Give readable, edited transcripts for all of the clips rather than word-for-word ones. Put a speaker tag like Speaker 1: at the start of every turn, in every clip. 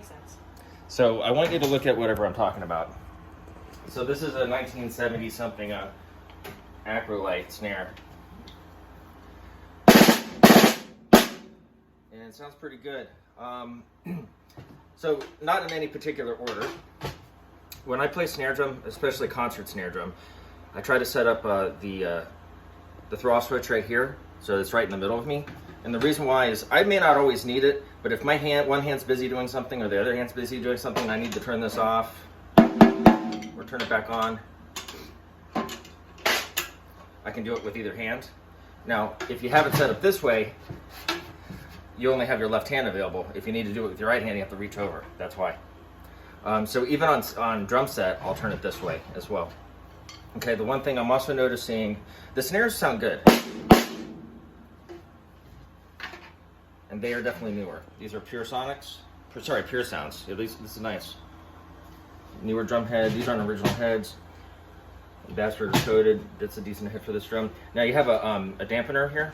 Speaker 1: makes sense.
Speaker 2: So I want you to look at whatever I'm talking about. So this is a 1970 something acrolite snare. And it sounds pretty good. So not in any particular order. When I play snare drum, especially concert snare drum, I try to set up the throttle switch right here, so it's right in the middle of me. And the reason why is I may not always need it, but if my one hand's busy doing something or the other hand's busy doing something, I need to turn this off or turn it back on. I can do it with either hand. Now, if you have it set up this way, you only have your left hand available. If you need to do it with your right hand, you have to reach over. That's why. So even on drum set, I'll turn it this way as well. Okay, the one thing I'm also noticing, the snares sound good. And they are definitely newer. These are Pure Sounds. At least this is nice. Newer drum head. These aren't original heads. The bastard is coated. That's a decent hit for this drum. Now you have a dampener here.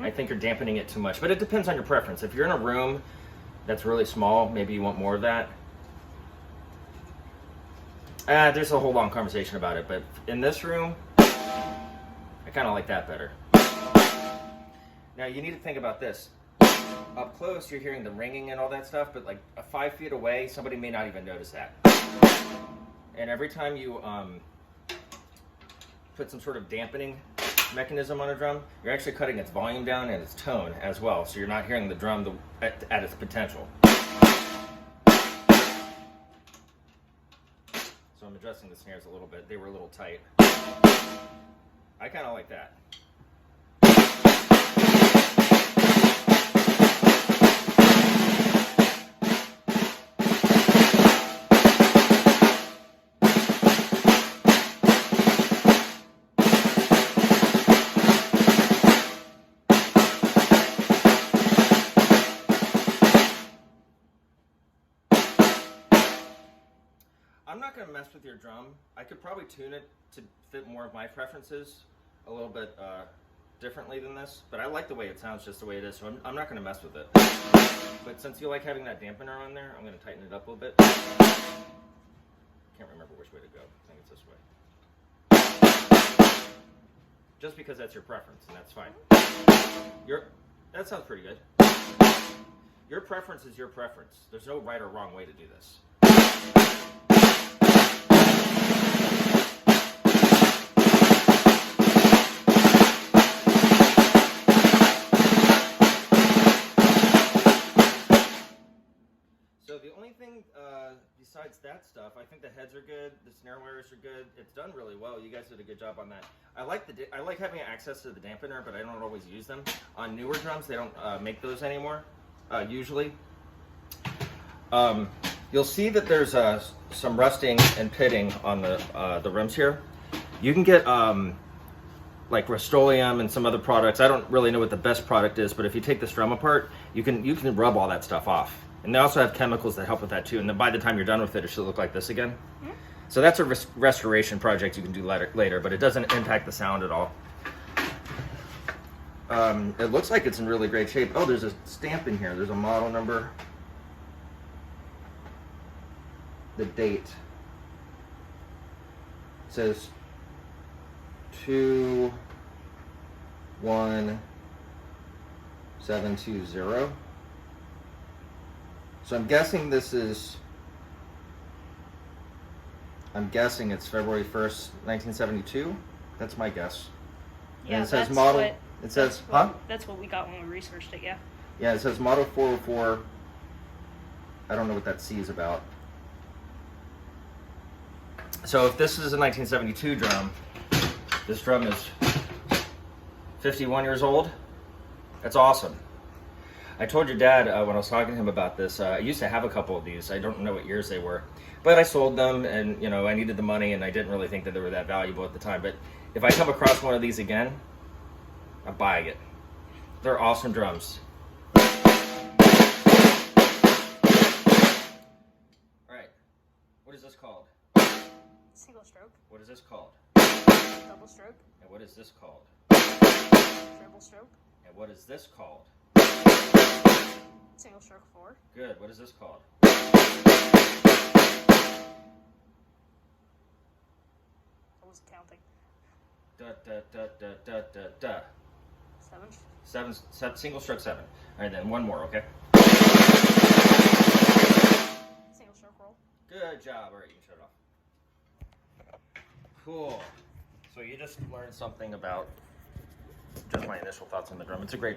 Speaker 2: I think you're dampening it too much, but it depends on your preference. If you're in a room that's really small, maybe you want more of that. There's a whole long conversation about it, but in this room, I kind of like that better. Now you need to think about this. Up close, you're hearing the ringing and all that stuff, but like 5 feet away, somebody may not even notice that. And every time you put some sort of dampening mechanism on a drum, you're actually cutting its volume down and its tone as well, so you're not hearing the drum at its potential. So I'm adjusting the snares a little bit. They were a little tight. I kind of like that. I'm not going to mess with your drum. I could probably tune it to fit more of my preferences a little bit differently than this, but I like the way it sounds just the way it is, so I'm not going to mess with it. But since you like having that dampener on there, I'm going to tighten it up a little bit. Can't remember which way to go. I think it's this way. Just because that's your preference, and that's fine. That sounds pretty good. Your preference is your preference. There's no right or wrong way to do this. So the only thing besides that stuff, I think the heads are good, the snare wires are good. It's done really well. You guys did a good job on that. I like having access to the dampener, but I don't always use them. On newer drums, they don't make those anymore, usually. You'll see that there's some rusting and pitting on the rims here. You can get like Rust-Oleum and some other products. I don't really know what the best product is, but if you take this drum apart, you can rub all that stuff off. And they also have chemicals that help with that too. And then by the time you're done with it, it should look like this again. Mm-hmm. So that's a restoration project you can do later, but it doesn't impact the sound at all. It looks like it's in really great shape. Oh, there's a stamp in here. There's a model number. The date. It says 21720. So I'm guessing it's February 1st, 1972. That's my guess.
Speaker 1: Yeah,
Speaker 2: and it says model. That's
Speaker 1: what we got when we researched it, yeah.
Speaker 2: Yeah, it says model 404. I don't know what that C is about. So if this is a 1972 drum, this drum is 51 years old. That's awesome. I told your dad when I was talking to him about this, I used to have a couple of these. I don't know what years they were, but I sold them, and I needed the money, and I didn't really think that they were that valuable at the time. But if I come across one of these again, I'm buying it. They're awesome drums. All right, what is this called?
Speaker 1: Single stroke.
Speaker 2: What is this called?
Speaker 1: Double stroke.
Speaker 2: And what is this called?
Speaker 1: Triple stroke.
Speaker 2: And what is this called?
Speaker 1: Single stroke 4.
Speaker 2: Good. What is this called?
Speaker 1: wasn't counting.
Speaker 2: Da da da da da da da.
Speaker 1: 7.
Speaker 2: Single stroke 7. All right, then one more, okay?
Speaker 1: Single stroke roll.
Speaker 2: Good job. All right, you can shut it off. Cool. So you just learned something about just my initial thoughts on the drum. It's a great